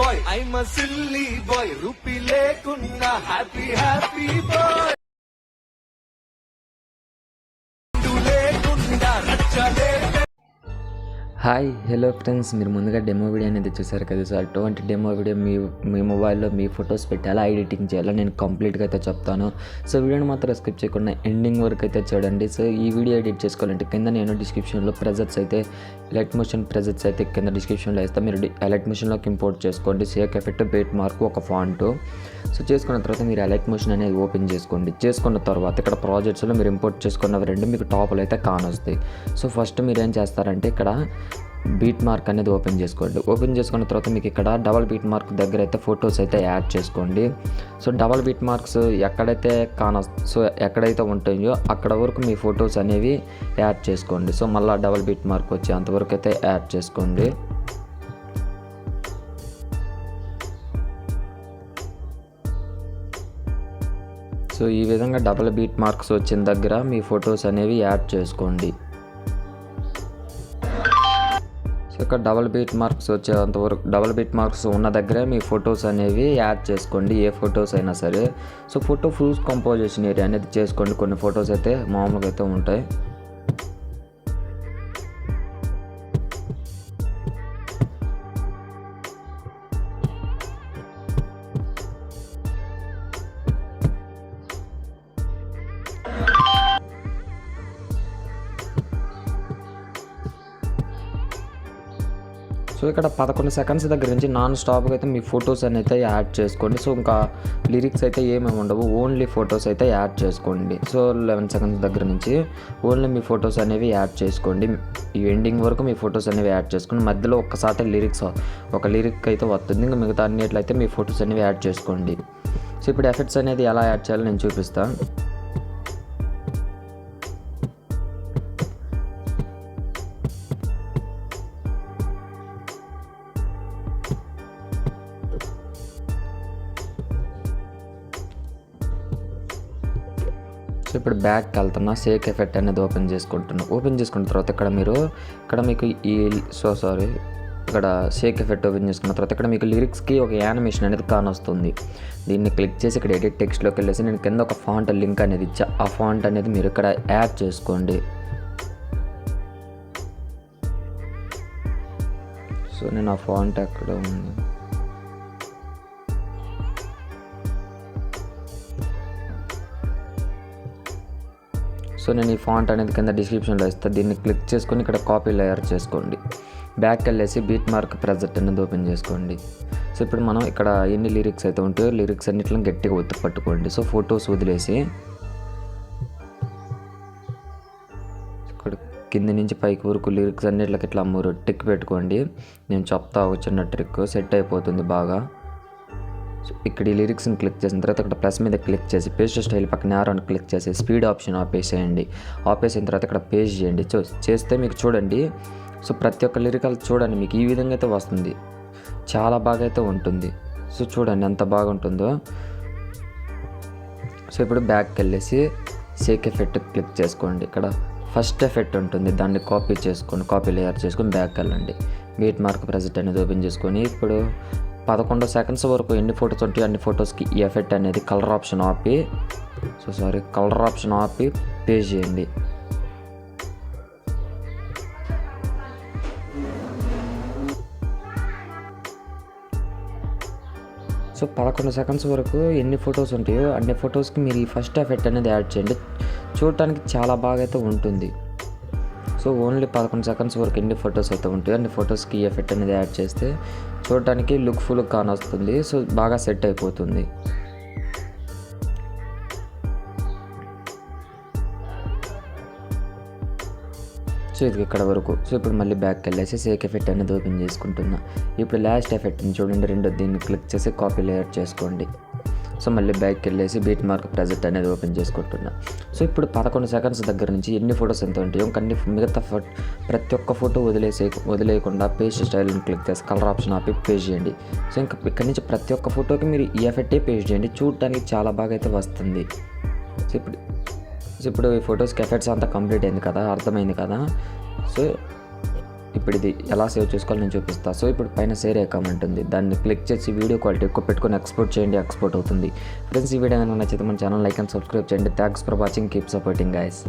Bye I'm a silly boy rupee లేకున్నా happy happy boy లేకున్నా రచ్చలే. హాయ్ హలో ఫ్రెండ్స్, మీరు ముందుగా డెమో వీడియో అనేది చూసారు కదా. సో అటువంటి డెమో వీడియో మీ మొబైల్లో మీ ఫొటోస్ పెట్టి ఎలా ఎడిటింగ్ చేయాలో నేను కంప్లీట్గా అయితే చెప్తాను. సో వీడియోని మాత్రం స్కిప్ చేయకుండా ఎండింగ్ వరకు అయితే చూడండి. సో ఈ వీడియో ఎడిట్ చేసుకోవాలంటే కింద నేను డిస్క్రిప్షన్లో ప్రెజెట్స్ అయితే ఎలైట్ మోషన్ ప్రెజెట్స్ అయితే కింద డిస్క్రిప్షన్లో వేస్తాను. మీరు ఎలైట్ మోషన్లోకి ఇంపోర్ట్ చేసుకోండి. సేక్ ఎఫెక్ట్, బేట్ మార్క్, ఒక ఫాంట్. సో చేసుకున్న తర్వాత మీరు ఎలైట్ మోషన్ అనేది ఓపెన్ చేసుకోండి. చేసుకున్న తర్వాత ఇక్కడ ప్రాజెక్ట్స్లో మీరు ఇంపోర్ట్ చేసుకున్నవి రెండు మీకు టాప్లో అయితే కానొస్తాయి. సో ఫస్ట్ మీరు ఏం చేస్తారంటే ఇక్కడ బీట్ మార్క్ అనేది ఓపెన్ చేసుకోండి. ఓపెన్ చేసుకున్న తర్వాత మీకు ఇక్కడ డబల్ బీట్ మార్క్ దగ్గర అయితే ఫొటోస్ అయితే యాడ్ చేసుకోండి. సో డబల్ బీట్ మార్క్స్ ఎక్కడైతే ఉంటాయో అక్కడ వరకు మీ ఫొటోస్ అనేవి యాడ్ చేసుకోండి. సో మళ్ళీ డబల్ బీట్ మార్క్ వచ్చి అంతవరకు అయితే యాడ్ చేసుకోండి. సో ఈ విధంగా డబల్ బీట్ మార్క్స్ వచ్చిన దగ్గర మీ ఫొటోస్ అనేవి యాడ్ చేసుకోండి. ఇక్కడ డబల్ బీట్ మార్క్స్ వచ్చేంతవరకు డబల్ బీట్ మార్క్స్ ఉన్న దగ్గరే మీ ఫొటోస్ అనేవి యాడ్ చేసుకోండి, ఏ ఫొటోస్ అయినా సరే. So photo full composition area అనేది చేసుకోండి. కొన్ని ఫొటోస్ అయితే మామూలుగా అయితే ఉంటాయి. సో ఇక్కడ 11 సెకండ్స్ దగ్గర నుంచి నాన్ స్టాప్గా అయితే మీ ఫొటోస్ అయితే యాడ్ చేసుకోండి. సో ఇంకా లిరిక్స్ అయితే ఏమేమి ఉండవు, ఓన్లీ ఫొటోస్ అయితే యాడ్ చేసుకోండి. సో 11 సెకండ్స్ దగ్గర నుంచి ఓన్లీ మీ ఫొటోస్ అనేవి యాడ్ చేసుకోండి. ఈ ఎండింగ్ వరకు మీ ఫొటోస్ అనేవి యాడ్ చేసుకోండి. మధ్యలో ఒక్కసారి ఒక లిరిక్ అయితే వస్తుంది. ఇంకా మిగతా అన్నిట్లయితే మీ ఫొటోస్ అనేవి యాడ్ చేసుకోండి. సో ఇప్పుడు ఎఫెక్ట్స్ అనేది ఎలా యాడ్ చేయాలో నేను చూపిస్తాను. సో ఇప్పుడు బ్యాక్కి వెళ్తున్నా, సేక్ ఎఫెక్ట్ అనేది ఓపెన్ చేసుకుంటున్నా. ఓపెన్ చేసుకున్న తర్వాత ఇక్కడ మీకు ఇక్కడ షేక్ ఎఫెక్ట్ ఓపెన్ చేసుకున్న తర్వాత ఇక్కడ మీకు లిరిక్స్కి ఒక యానిమేషన్ అనేది కానొస్తుంది. దీన్ని క్లిక్ చేసి ఇక్కడ ఎడిట్ టెక్స్ట్లోకి వెళ్ళేసి నేను కింద ఒక ఫాంట్ లింక్ అనేది ఇచ్చా. ఆ ఫాంట్ అనేది మీరు ఇక్కడ యాడ్ చేసుకోండి. సో నేను ఆ ఫాంట్ ఎక్కడ ఉంది, సో నేను ఈ ఫాంట్ అనేది కింద డిస్క్రిప్షన్లో ఇస్తాను. దీన్ని క్లిక్ చేసుకొని ఇక్కడ కాపీ లేయర్ చేసుకోండి. బ్యాక్ వెళ్ళేసి బీట్ మార్క్ ప్రెజెంట్ అనేది ఓపెన్ చేసుకోండి. సో ఇప్పుడు మనం ఇక్కడ ఎన్ని లిరిక్స్ అయితే ఉంటాయో లిరిక్స్ అన్నిట్లను గట్టిగా ఒత్తి పట్టుకోండి. సో ఫొటోస్ వదిలేసి ఇక్కడ కింద నుంచి పైకి వరకు లిరిక్స్ అన్నిట్లకి ఇట్లా టిక్ పెట్టుకోండి. నేను చెప్తా ఒక చిన్న ట్రిక్, సెట్ అయిపోతుంది బాగా. ఇక్కడ ఈ లిరిక్స్ని క్లిక్ చేసిన తర్వాత ఇక్కడ ప్లస్ మీద క్లిక్ చేసి పేస్ట్ స్టైల్ పక్కన యారోని క్లిక్ చేసి స్పీడ్ ఆప్షన్ ఆపేసేయండి. ఆపేసిన తర్వాత ఇక్కడ పేస్ట్ చేయండి. చేస్తే మీకు చూడండి, సో ప్రతి ఒక్క లిరికల్ చూడండి మీకు ఈ విధంగా అయితే వస్తుంది. చాలా బాగా అయితే ఉంటుంది. సో చూడండి ఎంత బాగుంటుందో. సో ఇప్పుడు బ్యాక్కి వెళ్ళేసి షేక్ ఎఫెక్ట్ క్లిక్ చేసుకోండి. ఇక్కడ ఫస్ట్ ఎఫెక్ట్ ఉంటుంది, దాన్ని కాపీ లేయర్ చేసుకొని బ్యాక్ వెళ్ళండి. బీట్ మార్క్ ప్రెజెంట్ అనేది ఓపెన్ చేసుకొని ఇప్పుడు 11 సెకండ్స్ వరకు ఎన్ని ఫొటోస్ ఉంటాయో అన్ని ఫొటోస్కి ఈ ఎఫెక్ట్ అనేది కలర్ ఆప్షన్ ఆపి పేస్ట్ చేయండి. సో 11 సెకండ్స్ వరకు ఎన్ని ఫొటోస్ ఉంటాయో అన్ని ఫొటోస్కి మీరు ఈ ఫస్ట్ ఎఫెక్ట్ అనేది యాడ్ చేయండి. చూడటానికి చాలా బాగా అయితే ఉంటుంది. సో ఓన్లీ 11 సెకండ్స్ వరకు ఎన్ని ఫొటోస్ అయితే ఉంటాయో అన్ని ఫొటోస్కి ఈ ఎఫెక్ట్ అనేది యాడ్ చేస్తే చూడటానికి లుక్ ఫుల్ కానొస్తుంది. సో బాగా సెట్ అయిపోతుంది. సో ఇది ఇక్కడ వరకు. సో ఇప్పుడు మళ్ళీ బ్యాక్కి వెళ్ళేసి షేక్ ఎఫెక్ట్ అనేది ఓపెన్ చేసుకుంటున్నా. ఇప్పుడు లాస్ట్ ఎఫెక్ట్ని చూడండి, దీన్ని క్లిక్ చేసి కాపీ లేయర్ చేసుకోండి. సో మళ్ళీ బ్యాక్కి వెళ్ళేసి బీట్ మార్క్ ప్రెజెంట్ అనేది ఓపెన్ చేసుకుంటున్నా. సో ఇప్పుడు 11 సెకండ్స్ దగ్గర నుంచి ఎన్ని ఫొటోస్ ఎంత ఉంటాయో కానీ మిగతా ప్రతి ఒక్క ఫోటో వదిలేయకుండా పేస్ట్ స్టైల్ని క్లిక్ చేసి కలర్ ఆప్షన్ ఆపి పేస్ట్ చేయండి. సో ఇంకా ఇక్కడ నుంచి ప్రతి ఒక్క ఫోటోకి మీరు ఈ ఎఫెక్టే పేస్ట్ చేయండి. చూడటానికి చాలా బాగా అయితే వస్తుంది. సో ఇప్పుడు ఈ ఫొటోస్కి ఎఫెక్ట్స్ అంతా కంప్లీట్ అయింది కదా, అర్థమైంది కదా. సో ఇప్పుడు ఇది ఎలా సేవ్ చేసుకోవాలో నేను చూపిస్తాను. సో ఇప్పుడు పైన షేర్ అకౌంట్ ఉంది, దాన్ని క్లిక్ చేసి వీడియో క్వాలిటీ ఎక్కువ పెట్టుకొని ఎక్స్పోర్ట్ చేయండి, ఎక్స్పోర్ట్ అవుతుంది. ఫ్రెండ్స్ ఈ వీడియో కనుక నచ్చితే మన ఛానల్ లైక్ అండ్ సబ్స్క్రైబ్ చేయండి. Thanks for watching, keep supporting guys.